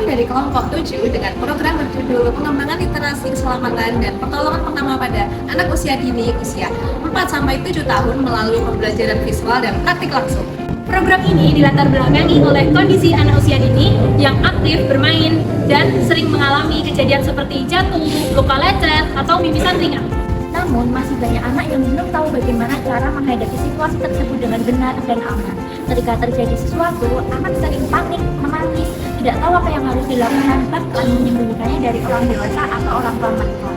dari kelompok 7 dengan program berjudul Pengembangan Literasi Keselamatan dan Pertolongan Pertama pada Anak Usia Dini usia 4-7 tahun melalui pembelajaran visual dan praktik langsung. Program ini dilatar belakangi oleh kondisi anak usia dini yang aktif bermain dan sering mengalami kejadian seperti jatuh, luka lecet, atau mimisan ringan. Namun, masih banyak anak yang belum tahu bagaimana cara menghadapi situasi tersebut dengan benar dan aman. Ketika terjadi sesuatu, anak sering panik, menangis, tidak tahu apa yang harus dilakukan, bahkan menyembunyikannya dari orang dewasa atau orang tua mereka.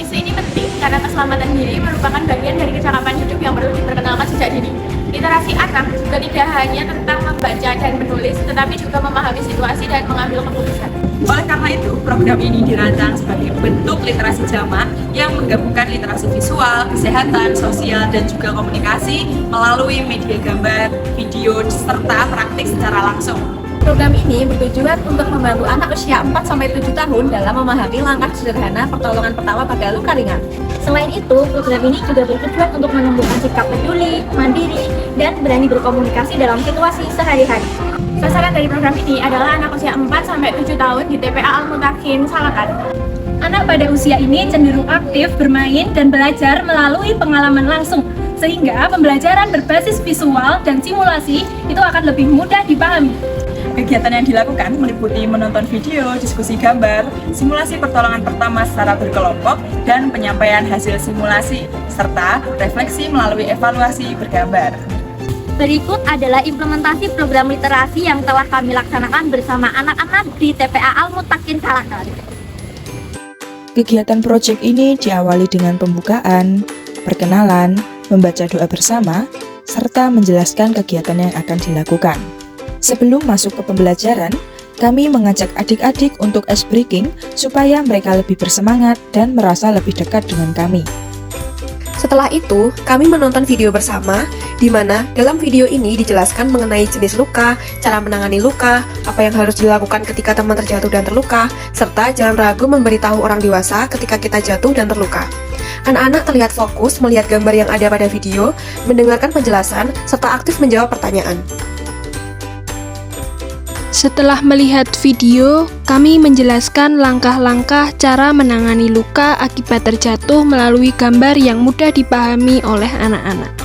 Isu ini penting karena keselamatan diri merupakan bagian dari kecakapan hidup yang perlu diperkenalkan sejak dini. Literasi anak juga tidak hanya tentang membaca dan menulis, tetapi juga memahami situasi dan mengambil keputusan. Oleh karena itu, program ini dirancang sebagai bentuk literasi jamak yang menggabungkan literasi visual, kesehatan, sosial, dan juga komunikasi melalui media gambar, video, serta praktik secara langsung. Program ini bertujuan untuk membantu anak usia 4-7 tahun dalam memahami langkah sederhana pertolongan pertama pada luka ringan. Selain itu, program ini juga bertujuan untuk menumbuhkan sikap peduli, mandiri, dan berani berkomunikasi dalam situasi sehari-hari. Sasaran dari program ini adalah anak usia 4-7 tahun di TPA Al-Mutakin, Salakan. Anak pada usia ini cenderung aktif bermain dan belajar melalui pengalaman langsung, sehingga pembelajaran berbasis visual dan simulasi itu akan lebih mudah dipahami. Kegiatan yang dilakukan meliputi menonton video, diskusi gambar, simulasi pertolongan pertama secara berkelompok, dan penyampaian hasil simulasi, serta refleksi melalui evaluasi bergambar. Berikut adalah implementasi program literasi yang telah kami laksanakan bersama anak-anak di TPA Al-Mutakin, Salakan. Kegiatan proyek ini diawali dengan pembukaan, perkenalan, membaca doa bersama, serta menjelaskan kegiatan yang akan dilakukan. Sebelum masuk ke pembelajaran, kami mengajak adik-adik untuk ice breaking supaya mereka lebih bersemangat dan merasa lebih dekat dengan kami. Setelah itu, kami menonton video bersama, di mana dalam video ini dijelaskan mengenai jenis luka, cara menangani luka, apa yang harus dilakukan ketika teman terjatuh dan terluka, serta jangan ragu memberitahu orang dewasa ketika kita jatuh dan terluka. Anak-anak terlihat fokus melihat gambar yang ada pada video, mendengarkan penjelasan, serta aktif menjawab pertanyaan. Setelah melihat video, kami menjelaskan langkah-langkah cara menangani luka akibat terjatuh melalui gambar yang mudah dipahami oleh anak-anak.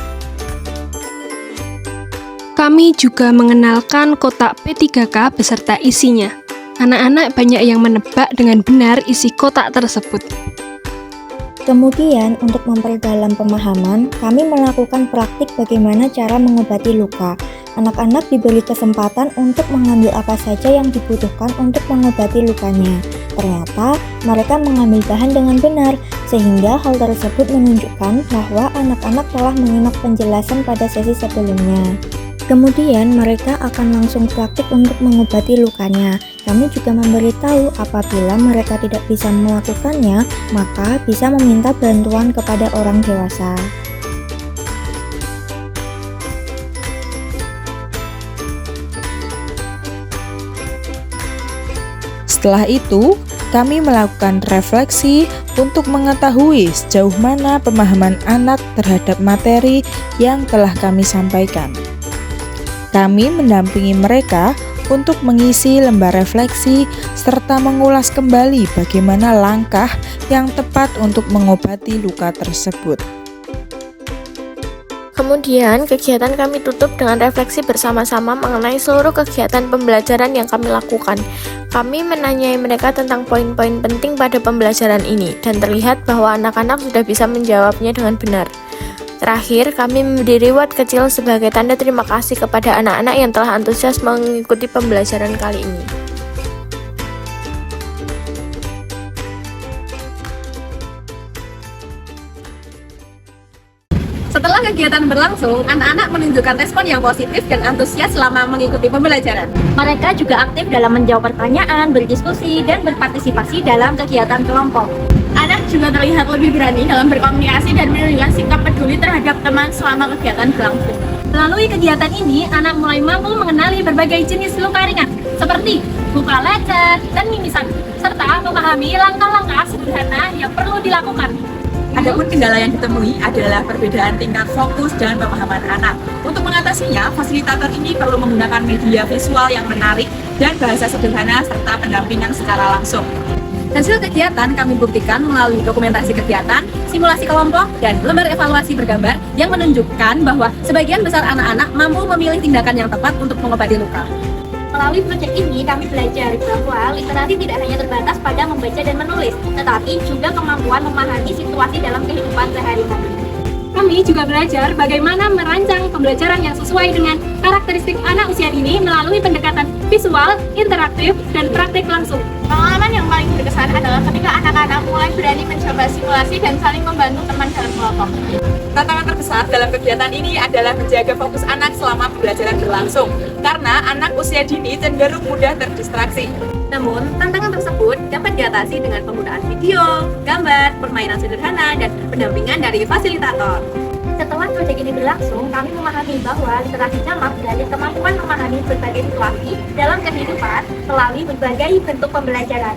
Kami juga mengenalkan kotak P3K beserta isinya. Anak-anak banyak yang menebak dengan benar isi kotak tersebut. Kemudian, untuk memperdalam pemahaman, kami melakukan praktik bagaimana cara mengobati luka. Anak-anak diberi kesempatan untuk mengambil apa saja yang dibutuhkan untuk mengobati lukanya. Ternyata, mereka mengambil bahan dengan benar, sehingga hal tersebut menunjukkan bahwa anak-anak telah menyimak penjelasan pada sesi sebelumnya. Kemudian, mereka akan langsung praktik untuk mengobati lukanya. Kami juga memberitahu apabila mereka tidak bisa melakukannya, maka bisa meminta bantuan kepada orang dewasa. Setelah itu, kami melakukan refleksi untuk mengetahui sejauh mana pemahaman anak terhadap materi yang telah kami sampaikan. Kami mendampingi mereka untuk mengisi lembar refleksi serta mengulas kembali bagaimana langkah yang tepat untuk mengobati luka tersebut. Kemudian, kegiatan kami tutup dengan refleksi bersama-sama mengenai seluruh kegiatan pembelajaran yang kami lakukan. Kami menanyai mereka tentang poin-poin penting pada pembelajaran ini, dan terlihat bahwa anak-anak sudah bisa menjawabnya dengan benar. Terakhir, kami memberi reward kecil sebagai tanda terima kasih kepada anak-anak yang telah antusias mengikuti pembelajaran kali ini. Setelah kegiatan berlangsung, anak-anak menunjukkan respon yang positif dan antusias selama mengikuti pembelajaran. Mereka juga aktif dalam menjawab pertanyaan, berdiskusi, dan berpartisipasi dalam kegiatan kelompok. Anak juga terlihat lebih berani dalam berkomunikasi dan menunjukkan sikap peduli terhadap teman selama kegiatan berlangsung. Melalui kegiatan ini, anak mulai mampu mengenali berbagai jenis luka ringan, seperti luka lecet dan mimisan, serta memahami langkah-langkah sederhana yang perlu dilakukan. Adapun kendala yang ditemui adalah perbedaan tingkat fokus dan pemahaman anak. Untuk mengatasinya, fasilitator ini perlu menggunakan media visual yang menarik dan bahasa sederhana serta pendampingan secara langsung. Hasil kegiatan kami buktikan melalui dokumentasi kegiatan, simulasi kelompok, dan lembar evaluasi bergambar yang menunjukkan bahwa sebagian besar anak-anak mampu memilih tindakan yang tepat untuk mengobati luka. Melalui proyek ini, kami belajar bahwa literasi tidak hanya terbatas pada membaca dan menulis, tetapi juga kemampuan memahami situasi dalam kehidupan sehari-hari. Kami juga belajar bagaimana merancang pembelajaran yang sesuai dengan karakteristik anak usia dini melalui pendekatan visual, interaktif, dan praktik langsung. Pengalaman yang paling berkesan adalah ketika anak-anak mulai berani mencoba simulasi dan saling membantu teman dalam kelompok. Tantangan terbesar dalam kegiatan ini adalah menjaga fokus anak selama pembelajaran berlangsung, karena anak usia dini cenderung mudah terdistraksi. Namun, tantangan tersebut dapat diatasi dengan penggunaan video, gambar, permainan sederhana, dan pendampingan dari fasilitator. Setelah proyek ini berlangsung, kami memahami bahwa literasi jamak berarti kemampuan memahami berbagai situasi dalam kehidupan melalui berbagai bentuk pembelajaran.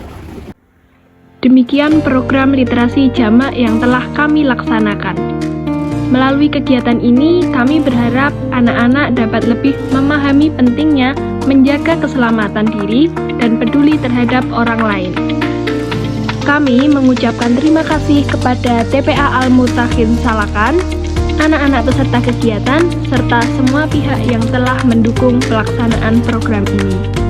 Demikian program literasi jamak yang telah kami laksanakan. Melalui kegiatan ini, kami berharap anak-anak dapat lebih memahami pentingnya menjaga keselamatan diri dan peduli terhadap orang lain. Kami mengucapkan terima kasih kepada TPA Al-Mutakin Salakan, anak-anak peserta kegiatan, serta semua pihak yang telah mendukung pelaksanaan program ini.